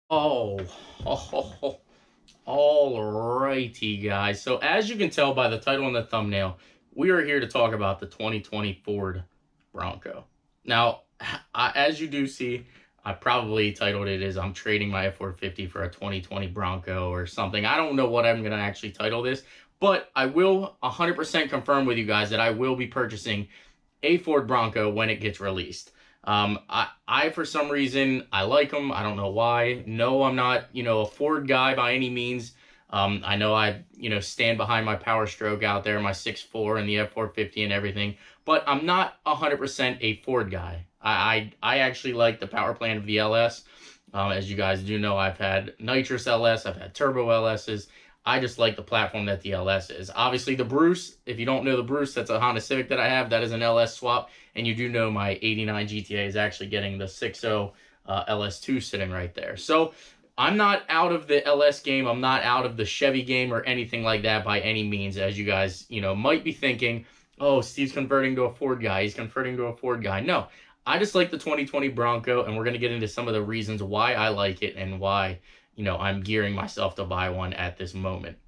Oh, all righty, guys. So as you can tell by the title and the thumbnail, we are here to talk about the 2020 Ford Bronco. Now, as you do see, I probably titled it as I'm trading my F450 for a 2020 Bronco or something. I don't know what I'm going to actually title this, but I will 100% confirm with you guys that I will be purchasing a Ford Bronco when it gets released. I for some reason, I like them. I don't know why. No, I'm not, a Ford guy by any means. I know I, stand behind my Power Stroke out there, my 6.4 and the F450 and everything, but I'm not 100% a Ford guy. I actually like the power plant of the LS. As you guys do know, I've had nitrous LS, I've had turbo LSs. I just like the platform that the LS is. Obviously, the Bruce, if you don't know the Bruce, that's a Honda Civic that I have. That is an LS swap. And you do know my 89 GTA is actually getting the 6.0 LS2 sitting right there. So I'm not out of the LS game. I'm not out of the Chevy game or anything like that by any means, as you guys, might be thinking, oh, Steve's converting to a Ford guy. He's converting to a Ford guy. No, I just like the 2020 Bronco, and we're going to get into some of the reasons why I like it and why I'm gearing myself to buy one at this moment.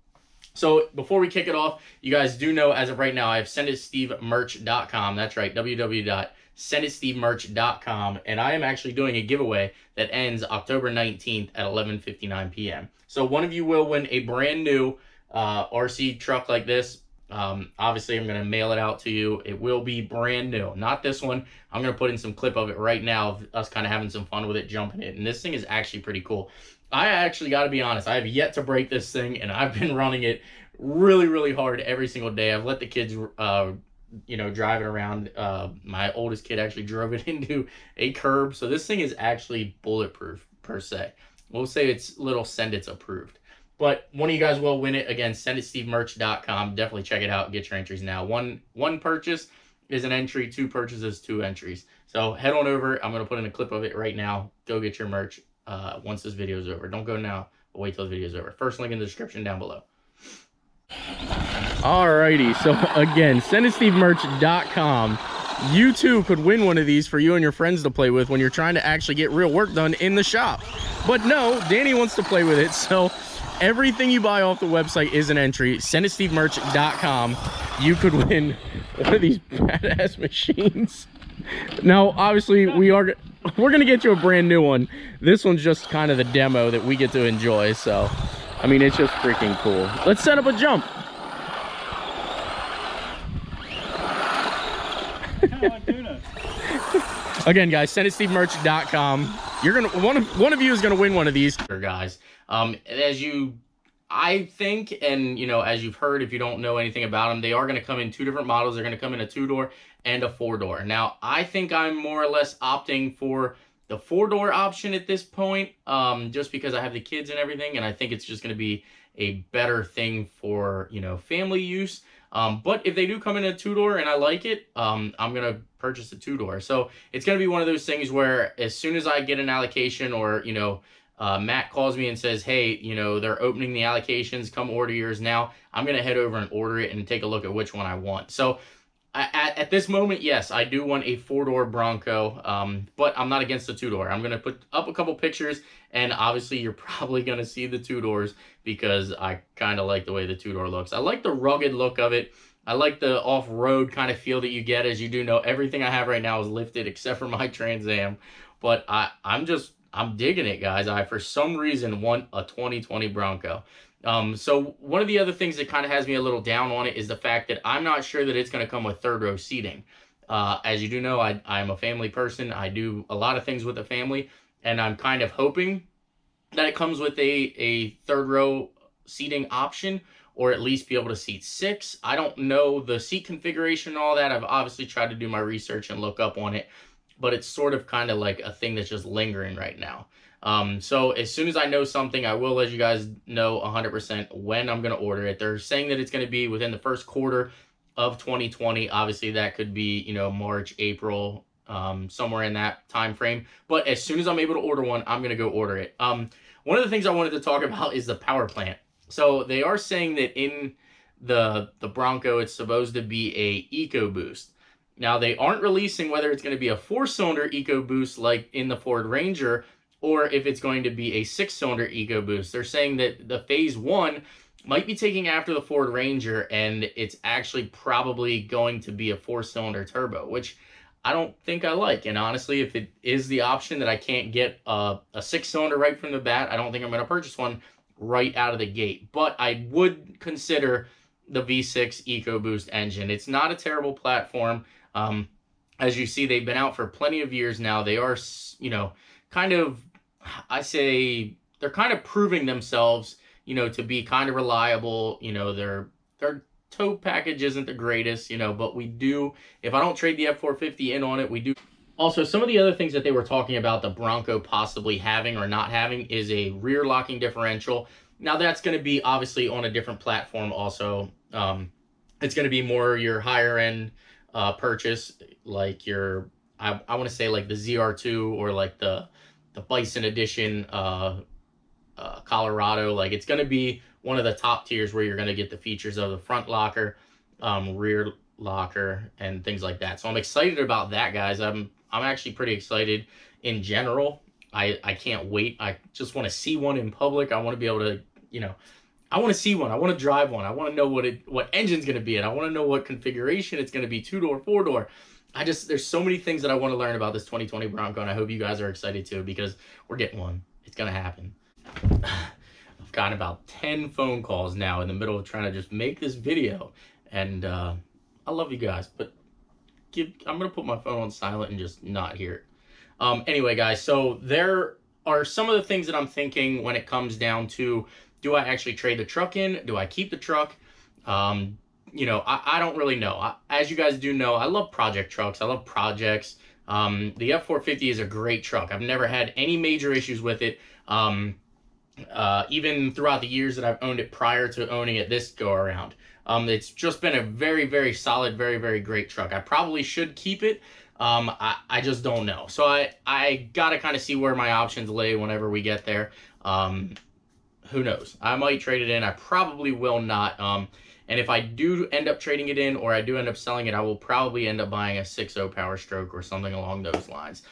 So before we kick it off, you guys do know as of right now, I have senditstevemerch.com. That's right, www.senditstevemerch.com. And I am actually doing a giveaway that ends October 19th at 11:59 p.m. So one of you will win a brand new RC truck like this. Obviously, I'm going to mail it out to you. It will be brand new. Not this one. I'm going to put in some clip of it right now of us kind of having some fun with it, jumping it. And this thing is actually pretty cool. I actually got to be honest, I have yet to break this thing, and I've been running it really, really hard every single day. I've let the kids, drive it around. My oldest kid actually drove it into a curb, so this thing is actually bulletproof, per se. We'll say it's little Sendit's approved. But one of you guys will win it. Again, senditstevemerch.com. Definitely check it out. Get your entries now. One purchase is an entry. Two purchases, two entries. So head on over. I'm going to put in a clip of it right now. Go get your merch. Once this video is over. Don't go now, but wait till the video is over. First link in the description down below. Alrighty, so again, senditstevemerch.com. You too could win one of these for you and your friends to play with when you're trying to actually get real work done in the shop. But no, Danny wants to play with it, so everything you buy off the website is an entry. Senditstevemerch.com. You could win one of these badass machines. Now, obviously, we're gonna get you a brand new one. This one's just kind of the demo that we get to enjoy. So, I mean, it's just freaking cool. Let's set up a jump. Again, guys, senditstevemerch.com. You're gonna one of you is gonna win one of these, guys. I think, and as you've heard, if you don't know anything about them, they are going to come in two different models. They're going to come in a 2-door and a 4-door. Now, I think I'm more or less opting for the 4-door option at this point, just because I have the kids and everything, and I think it's just going to be a better thing for, family use. But if they do come in a 2-door and I like it, I'm going to purchase a 2-door. So it's going to be one of those things where as soon as I get an allocation or, Matt calls me and says, hey, they're opening the allocations, come order yours now. I'm going to head over and order it and take a look at which one I want. So at this moment, yes, I do want a 4-door Bronco, but I'm not against the 2-door. I'm going to put up a couple pictures, and obviously you're probably going to see the 2-doors because I kind of like the way the 2-door looks. I like the rugged look of it. I like the off-road kind of feel that you get. As you do know, everything I have right now is lifted except for my Trans Am, but I'm digging it, guys. I, for some reason, want a 2020 Bronco. So one of the other things that kind of has me a little down on it is the fact that I'm not sure that it's going to come with third row seating. As you do know, I'm a family person. I do a lot of things with the family, and I'm kind of hoping that it comes with a third row seating option, or at least be able to seat 6. I don't know the seat configuration and all that. I've obviously tried to do my research and look up on it, but it's sort of kind of like a thing that's just lingering right now. So as soon as I know something, I will let you guys know 100% when I'm going to order it. They're saying that it's going to be within the first quarter of 2020. Obviously, that could be, March, April, somewhere in that time frame. But as soon as I'm able to order one, I'm going to go order it. One of the things I wanted to talk about is the power plant. So they are saying that in the Bronco, it's supposed to be a EcoBoost. Now, they aren't releasing whether it's going to be a 4-cylinder EcoBoost like in the Ford Ranger, or if it's going to be a 6-cylinder EcoBoost. They're saying that the Phase 1 might be taking after the Ford Ranger, and it's actually probably going to be a 4-cylinder turbo, which I don't think I like. And honestly, if it is the option that I can't get a 6-cylinder right from the bat, I don't think I'm going to purchase one right out of the gate. But I would consider the V6 EcoBoost engine. It's not a terrible platform. As you see, they've been out for plenty of years now. They are, you know, kind of, I say, they're kind of proving themselves, you know, to be kind of reliable. You know, their tow package isn't the greatest, you know, but we do, if I don't trade the F450 in on it, we do. Also, some of the other things that they were talking about the Bronco possibly having or not having is a rear locking differential. Now that's going to be obviously on a different platform also. It's going to be more your higher end purchase, like your, I want to say like the ZR2 or like the Bison Edition Colorado. Like, it's going to be one of the top tiers where you're going to get the features of the front locker, rear locker, and things like that. So I'm excited about that, guys. I'm actually pretty excited in general. I can't wait. I just want to see one in public. I want to be able to, you know, I want to see one. I want to drive one. I want to know what engine's going to be in. I want to know what configuration it's going to be, 2-door, 4-door. There's so many things that I want to learn about this 2020 Bronco, and I hope you guys are excited too, because we're getting one. It's going to happen. I've gotten about 10 phone calls now in the middle of trying to just make this video, and I love you guys, but I'm going to put my phone on silent and just not hear it. Anyway, guys, so there are some of the things that I'm thinking when it comes down to, do I actually trade the truck in? Do I keep the truck? You know, I don't really know. As you guys do know, I love project trucks. I love projects. The F450 is a great truck. I've never had any major issues with it. Even throughout the years that I've owned it prior to owning it this go around. It's just been a very, very solid, very, very great truck. I probably should keep it. I just don't know. So I got to kind of see where my options lay whenever we get there. Who knows? I might trade it in. I probably will not. And if I do end up trading it in, or I do end up selling it, I will probably end up buying a 6.0 Power Stroke or something along those lines.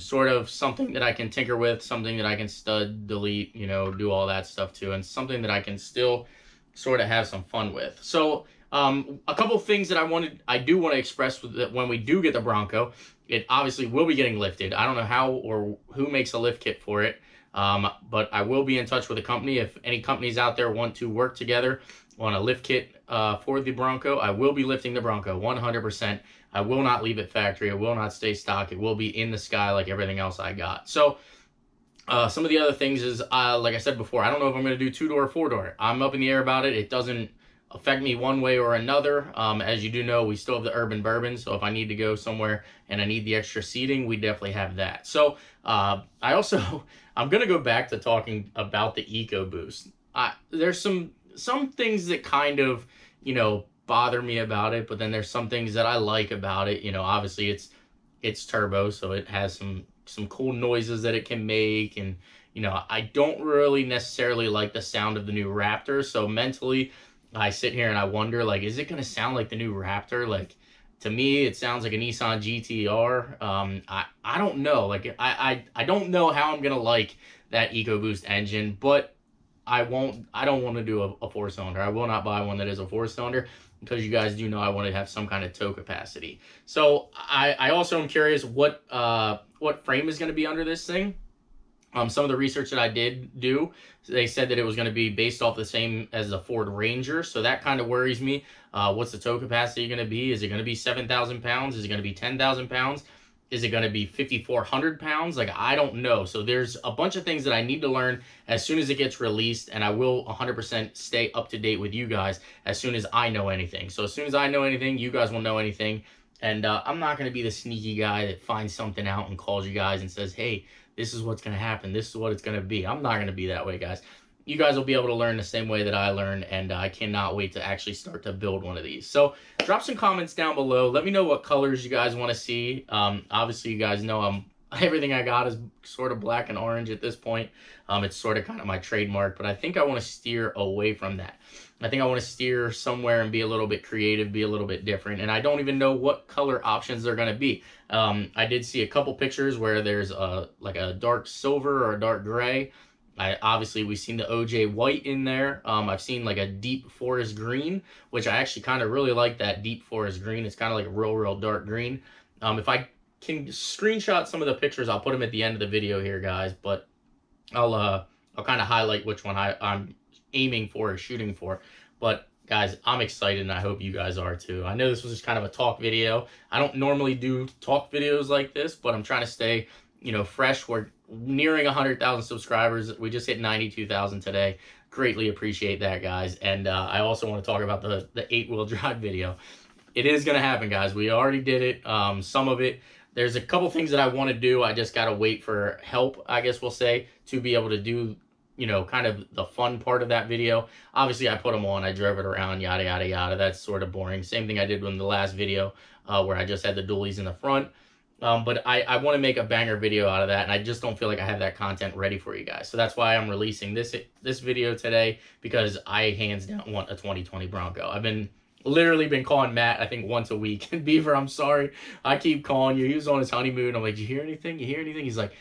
Sort of something that I can tinker with, something that I can stud, delete, you know, do all that stuff too, and something that I can still sort of have some fun with. So a couple of things that I do want to express with that when we do get the Bronco, it obviously will be getting lifted. I don't know how or who makes a lift kit for it, but I will be in touch with a company. If any companies out there want to work together on a lift kit for the Bronco, I will be lifting the Bronco 100%. I will not leave it factory. It will not stay stock. It will be in the sky like everything else I got. So some of the other things is, like I said before, I don't know if I'm going to do 2-door or 4-door. I'm up in the air about it. It doesn't affect me one way or another. As you do know, we still have the Urban Bourbon. So if I need to go somewhere and I need the extra seating, we definitely have that. So I'm going to go back to talking about the EcoBoost. There's some things that kind of, you know, bother me about it, but then there's some things that I like about it. You know, obviously it's turbo, so it has some cool noises that it can make, and you know, I don't really necessarily like the sound of the new Raptor, so mentally I sit here and I wonder, like, is it going to sound like the new Raptor? Like, to me it sounds like a Nissan GTR. I don't know, like I don't know how I'm going to like that EcoBoost engine, but I don't want to do a 4-cylinder. I will not buy one that is a 4-cylinder, because you guys do know I want to have some kind of tow capacity. So I also am curious what frame is going to be under this thing. Some of the research that I did do, they said that it was going to be based off the same as the Ford Ranger, so that kind of worries me. What's the tow capacity going to be? Is it going to be 7,000 pounds? Is it going to be 10,000 pounds? Is it going to be 5,400 pounds? Like, I don't know. So there's a bunch of things that I need to learn as soon as it gets released, and I will 100% stay up to date with you guys as soon as I know anything. So as soon as I know anything, you guys will know anything. And I'm not going to be the sneaky guy that finds something out and calls you guys and says, hey, this is what's going to happen. This is what it's going to be. I'm not going to be that way, guys. You guys will be able to learn the same way that I learned, and I cannot wait to actually start to build one of these. So drop some comments down below. Let me know what colors you guys want to see. Obviously, you guys know I'm everything I got is sort of black and orange at this point. It's sort of kind of my trademark, but I think I want to steer away from that. I think I want to steer somewhere and be a little bit creative, be a little bit different. And I don't even know what color options they're going to be. I did see a couple pictures where there's like a dark silver or a dark gray. Obviously we've seen the OJ white in there. I've seen like a deep forest green, which I actually kind of really like that deep forest green. It's kind of like a real dark green. If I can screenshot some of the pictures, I'll put them at the end of the video here, guys. But I'll kind of highlight which one I'm aiming for or shooting for. But guys, I'm excited, and I hope you guys are too. I know this was just kind of a talk video. I don't normally do talk videos like this, but I'm trying to stay, you know, fresh. We're nearing 100,000 subscribers. We just hit 92,000 today. Greatly appreciate that, guys. And I also want to talk about the 8-wheel drive video. It is going to happen, guys. We already did it. Some of it. There's a couple things that I want to do. I just got to wait for help, I guess we'll say, to be able to do, you know, kind of the fun part of that video. Obviously, I put them on. I drove it around, yada, yada, yada. That's sort of boring. Same thing I did in the last video where I just had the dualies in the front. But I want to make a banger video out of that, and I just don't feel like I have that content ready for you guys. So that's why I'm releasing this video today, because I hands down want a 2020 Bronco. I've literally been calling Matt, I think, once a week. And Beaver, I'm sorry, I keep calling you. He was on his honeymoon. I'm like, you hear anything? You hear anything? He's like,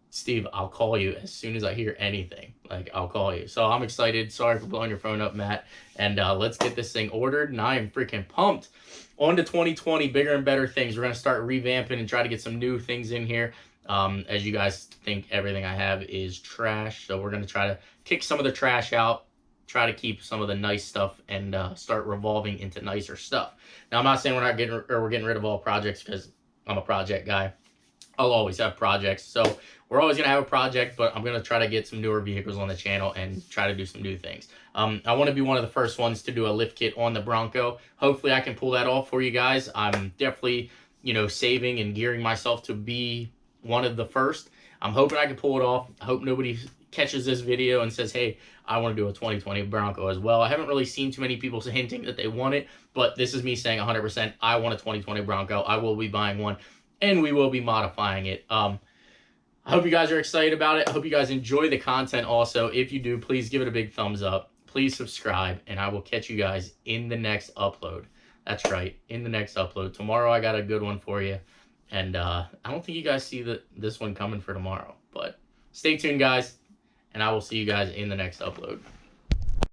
Steve, I'll call you as soon as I hear anything. Like, I'll call you. So I'm excited. Sorry for blowing your phone up, Matt. And let's get this thing ordered. And I am freaking pumped. On to 2020, bigger and better things. We're going to start revamping and try to get some new things in here. As you guys think everything I have is trash. So we're going to try to kick some of the trash out, try to keep some of the nice stuff, and start revolving into nicer stuff. Now, I'm not saying we're getting rid of all projects, because I'm a project guy. I'll always have projects. So we're always going to have a project, but I'm going to try to get some newer vehicles on the channel and try to do some new things. I want to be one of the first ones to do a lift kit on the Bronco. Hopefully I can pull that off for you guys. I'm definitely, you know, saving and gearing myself to be one of the first. I'm hoping I can pull it off. I hope nobody catches this video and says, hey, I want to do a 2020 Bronco as well. I haven't really seen too many people hinting that they want it, but this is me saying 100%, I want a 2020 Bronco. I will be buying one, and we will be modifying it. I hope you guys are excited about it. I hope you guys enjoy the content also. If you do, please give it a big thumbs up. Please subscribe, and I will catch you guys in the next upload. That's right, in the next upload. Tomorrow I got a good one for you, and I don't think you guys see this one coming for tomorrow, but stay tuned, guys, and I will see you guys in the next upload.